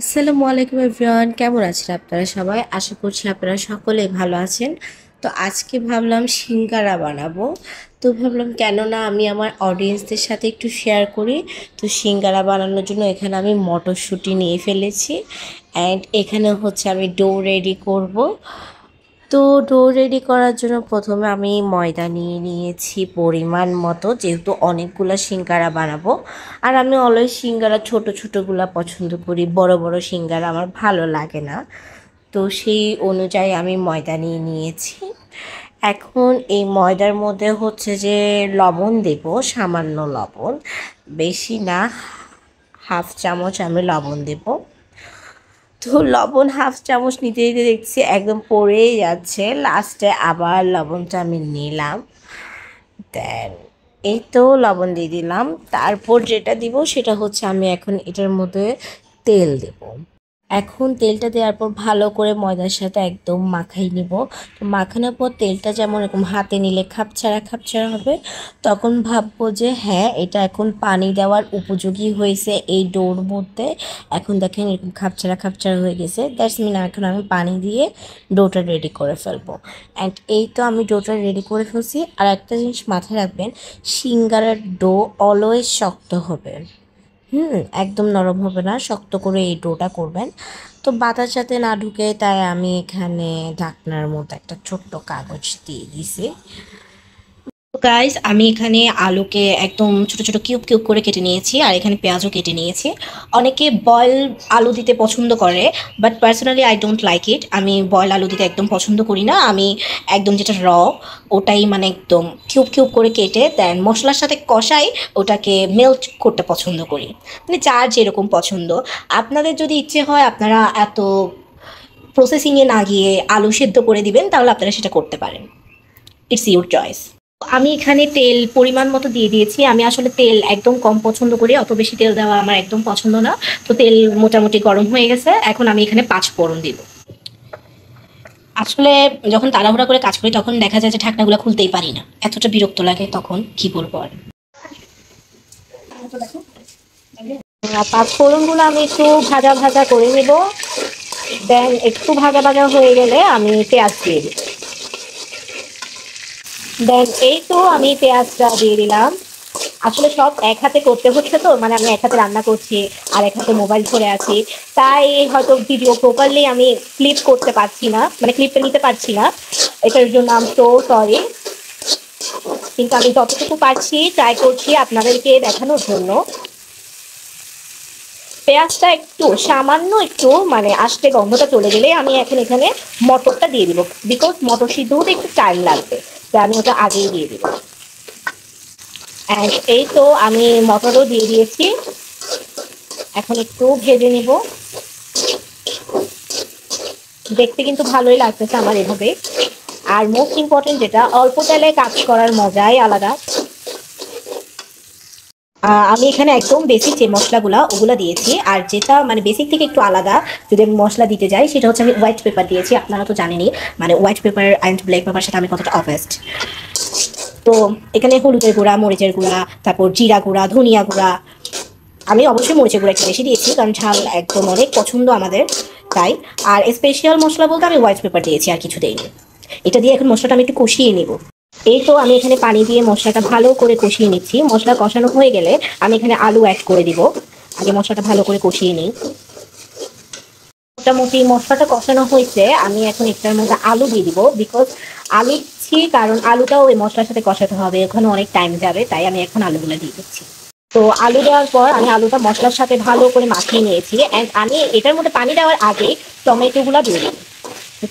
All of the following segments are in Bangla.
আসসালামু আলাইকুম এভরিওয়ান, কেমন আছেন আপনারা সবাই? আশা করছি আপনারা সকলেই ভালো আছেন। তো আজকে ভাবলাম সিঙ্গারা বানাবো। তো ভাবলাম কেননা আমি আমার অডিয়েন্সদের সাথে একটু শেয়ার করি। তো সিঙ্গারা বানানোর জন্য এখানে আমি মটরশুঁটি নিয়ে ফেলেছি অ্যান্ড এখানে হচ্ছে আমি ডো রেডি করব। তো ডো রেডি করার জন্য প্রথমে আমি ময়দা নিয়ে নিয়েছি পরিমাণ মতো, যেহেতু অনেকগুলো সিঙ্গারা বানাবো। আর আমি অলওয়েজ সিঙ্গারা ছোট ছোটোগুলা পছন্দ করি, বড় বড় সিঙ্গারা আমার ভালো লাগে না। তো সেই অনুযায়ী আমি ময়দা নিয়ে নিয়েছি। এখন এই ময়দার মধ্যে হচ্ছে যে লবণ দেব, সামান্য লবণ, বেশি না, হাফ চামচ আমি লবণ দেব। তো লবণ হাফ চামচ নিতে নিতে দেখছি একদম পড়েই যাচ্ছে, লাস্টে আবার লবণটা আমি নিলাম। দেন এই তো লবণ দিয়ে দিলাম। তারপর যেটা দিব সেটা হচ্ছে আমি এখন এটার মধ্যে তেল দেব। এখন তেলটা দেওয়ার পর ভালো করে ময়দার সাথে একদম মাখাই নিব। তো মাখানোর পর তেলটা যেমন এরকম হাতে নিলে খাপছাড়া খাপছাড়া হবে, তখন ভাববো যে হ্যাঁ, এটা এখন পানি দেওয়ার উপযোগী হয়েছে এই ডোর মধ্যে। এখন দেখেন এরকম খাপছাড়া খাপছাড়া হয়ে গেছে, দ্যাটস মিন এখন আমি পানি দিয়ে ডোটা রেডি করে ফেলবো। অ্যান্ড এই তো আমি ডোটা রেডি করে ফেলছি। আর একটা জিনিস মাথায় রাখবেন, সিঙ্গারার ডো অলওয়েজ শক্ত হবে। একদম নরম হবে না, শক্ত করে এই ডোটা করবেন। তো বাতাস যাতে না ঢুকে তাই আমি এখানে ঢাকনার মধ্যে একটা ছোট্ট কাগজ দিয়ে দিছি। গাইস, আমি এখানে আলুকে একদম ছোট ছোট কিউব কিউব করে কেটে নিয়েছি আর এখানে পেঁয়াজও কেটে নিয়েছি। অনেকে বয়েল আলু দিতে পছন্দ করে, but personally I don't like it. আমি বয়েল আলু দিতে একদম পছন্দ করি না। আমি একদম যেটা ওটাই মানে একদম কিউব কিউব করে কেটে দেন মশলার সাথে কষাই ওটাকে মেল্ট করতে পছন্দ করি। মানে যার যেরকম পছন্দ। আপনাদের যদি ইচ্ছে হয় আপনারা এত প্রসেসিংয়ে না গিয়ে আলু সেদ্ধ করে দিবেন, তাহলে আপনারা সেটা করতে পারেন। It's your choice. আমি এখানে তেল পরিমাণ মতো দিয়ে দিয়েছি। আমি আসলে তেল একদম কম পছন্দ করি, অত বেশি তেল দেওয়া আমার একদম পছন্দ না। তো তেল মোটামুটি গরম হয়ে গেছে, এখন আমি এখানে 5 ফোড়ন দিব। আসলে যখন তাড়াহুড়া করে কাজ করি তখন দেখা যায় যে ঢাকনাগুলো খুলতেই পারি না, এতটা বিরক্ত লাগে, তখন কি বলবো আর। 5 ফোড়নগুলো আমি একটু ভাজা ভাজা করে নেব। দেন একটু ভাজা ভাজা হয়ে গেলে আমি পেঁয়াজ দিয়ে দিই। দেন এই তো আমি পেঁয়াজটা দিয়ে দিলাম। আসলে সব এক হাতে করতে হচ্ছে, তো মানে আমি এক হাতে রান্না করছি আর এক হাতে মোবাইল ধরে আছি, তাই হয়তো ভিডিও প্রপারলি আমি ক্লিপ করতে পারছি না, মানে ক্লিপটা নিতে পারছি না। এটার জন্য আমি তো সরি, কিন্তু আমি যতটুকু পারছি ট্রাই করছি আপনাদেরকে দেখানোর জন্য। পেঁয়াজটা একটু সামান্য একটু মানে আস্তে গন্ধটা চলে গেলে আমি এখন এখানে মটরটা দিয়ে দিব, বিকজ মটর সিদ্ধ হতে একটু টাইম লাগবে, তাই আমি ওটা আগেই দিয়ে দিব। অ্যান্ড এই তো আমি মটরও দিয়ে দিয়েছি, এখন একটু ভেজে নিব। দেখতে কিন্তু ভালোই লাগতেছে আমার এভাবে। আর মোস্ট ইম্পর্টেন্ট যেটা, অল্প তেলে কাজ করার মজাই আলাদা। আমি এখানে একদম বেসিক যে মশলাগুলো ওগুলো দিয়েছি, আর যেটা মানে বেসিক থেকে একটু আলাদা যদি আমি মশলা দিতে যাই সেটা হচ্ছে আমি হোয়াইট পেপার দিয়েছি। আপনারা তো জানেনই মানে white paper and black pepper সাথে আমি কতটা অভ্যাস্ট। তো এখানে হলুদের গুঁড়া, মরিচের গুঁড়া, তারপর জিরা গুঁড়া, ধনিয়া গুঁড়া। আমি অবশ্যই মরিচের গুঁড়া একটু বেশি দিয়েছি কারণ ঝাল একদম অনেক পছন্দ আমাদের, তাই। আর স্পেশাল মশলা বলতে আমি হোয়াইট পেপার দিয়েছি, আর কিছু দেইনি। এটা দিয়ে এখন মশলাটা আমি একটু কষিয়ে নেব। এই তো আমি এখানে পানি দিয়ে মশলাটা ভালো করে কষিয়ে নিচ্ছি। মশলা কষানো হয়ে গেলে আমি এখানে আলু অ্যাড করে দিব। আগে মশলাটা ভালো করে কষিয়ে নিই। মোটামুটি মশলাটা কষানো হয়েছে, আমি এখন এটার মধ্যে আলু দিয়ে দিব, বিকজ আলু দিচ্ছি কারণ আলুটাও ওই মশলার সাথে কষাতে হবে, ওখানে অনেক টাইম যাবে, তাই আমি এখন আলুগুলো দিয়ে দিচ্ছি। তো আলু দেওয়ার পর আমি আলুটা মশলার সাথে ভালো করে মাখিয়ে নিয়েছি। অ্যান্ড আমি এটার মধ্যে পানি দেওয়ার আগে টমেটোগুলো দিয়ে দিই।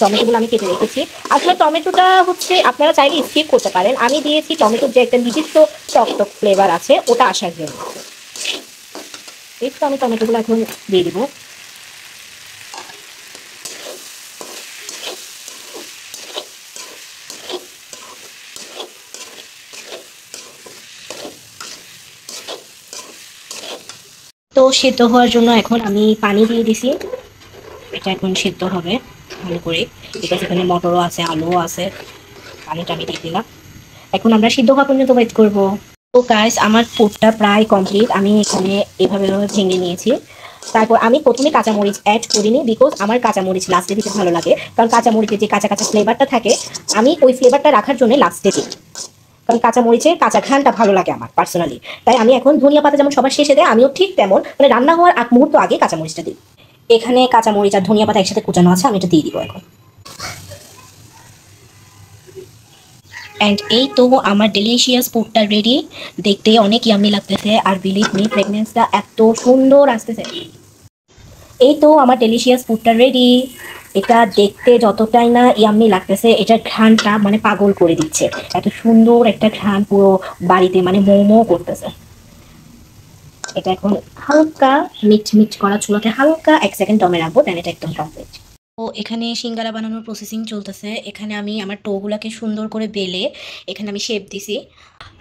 টমেটোগুলো আমি কেটে রেখেছি। আসলে টমেটোটা হচ্ছে আপনারা চাইলে স্কিপ করতে পারেন, আমি দিয়েছি টমেটোর যে একটা নির্দিষ্ট টক টক ফ্লেভার আছে ওটা আসার জন্য। এই তো আমি টমেটোগুলো এখন দিয়ে দিব। তো সেদ্ধ হওয়ার জন্য এখন আমি পানি দিয়ে দিছি। এটা এখন সেদ্ধ হবে ভালো করে, বিকজ এখানে মটরও আছে, আলুও আছে। পানিটা আমি দিয়ে দিলাম। এখন আমরা সিদ্ধ হওয়া পর্যন্ত ওয়েট করবো। তো গাইস, আমার পুরটা প্রায় কমপ্লিট। আমি এখানে এভাবে ভেঙে নিয়েছি। তারপর আমি প্রথমে কাঁচামরিচ অ্যাড করিনি, বিকজ আমার কাঁচামরিচ লাস্টে দিতে ভালো লাগে, কারণ কাঁচামরিচের যে কাঁচা কাঁচা ফ্লেভারটা থাকে আমি ওই ফ্লেভারটা রাখার জন্য লাস্টে দিই, কারণ কাঁচামরিচের কাঁচা ঘ্রাণটা ভালো লাগে আমার পার্সোনালি। তাই আমি এখন ধনিয়া পাতা যেমন সবার শেষে দেয়, আমিও ঠিক তেমন মানে রান্না হওয়ার আগ মুহূর্ত আগে কাঁচামরিচটা দিই। এখানে কাঁচামরিচ আর ধনিয়া পাতা একসাথে কুচানো আছে, আমি এটা দিয়ে দিব এখন। অ্যান্ড এই তো আমার ডেলিশিয়াস ফুডটা রেডি, দেখতে অনেক ইয়াম্মি লাগতেছে, আর বিলিভ মি ফ্রেগনেন্সটা এত সুন্দর আসতেছে। এই তো আমার ডেলিশিয়াস ফুডটা রেডি। এটা দেখতে যতটাই না ইয়াম্মি লাগতেছে, এটার ঘ্রাণটা মানে পাগল করে দিচ্ছে, এত সুন্দর একটা ঘ্রাণ পুরো বাড়িতে মানে মোমো করতেছে। এটা এখন হালকা মিট মিট করা চুলাতে হালকা 1 সেকেন্ড দমে রাখবো, দেন এটা একদম কমপ্লিট। তো এখানে সিঙ্গারা বানানোর প্রসেসিং চলতেছে। এখানে আমি আমার টোগুলাকে সুন্দর করে বেলে এখানে আমি শেপ দিছি।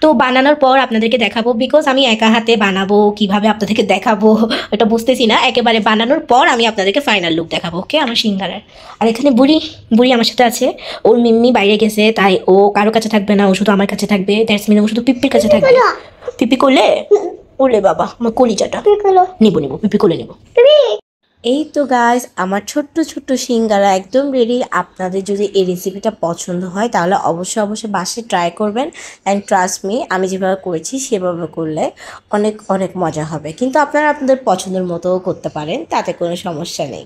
তো বানানোর পর আপনাদেরকে দেখাবো, বিকজ আমি একা হাতে বানাবো, কিভাবে আপনাদেরকে দেখাবো এটা বুঝতেছি না। একেবারে বানানোর পর আমি আপনাদেরকে ফাইনাল লুক দেখাবো, ওকে, আমার সিঙ্গারার। আর এখানে বুড়ি বুড়ি আমার সাথে আছে, ওর মিম্মি বাইরে গেছে, তাই ও কারো কাছে থাকবে না, ও শুধু আমার কাছে থাকবে। দ্যাটস মিন ও শুধু পিপ্পির কাছে থাকবে। পিপি করলে ওলে বাবা আমার কলিজাটা নিবো নিবো, পিপি করলে নিবো। এই তো গাইস, আমার ছোট্ট ছোট্ট সিঙ্গারা একদম রেডি। আপনাদের যদি এই রেসিপিটা পছন্দ হয় তাহলে অবশ্যই অবশ্যই বাসায় ট্রাই করবেন। অ্যান্ড ট্রাস্ট মি, আমি যেভাবে করেছি সেভাবে করলে অনেক অনেক মজা হবে। কিন্তু আপনারা আপনাদের পছন্দের মতোও করতে পারেন, তাতে কোনো সমস্যা নেই।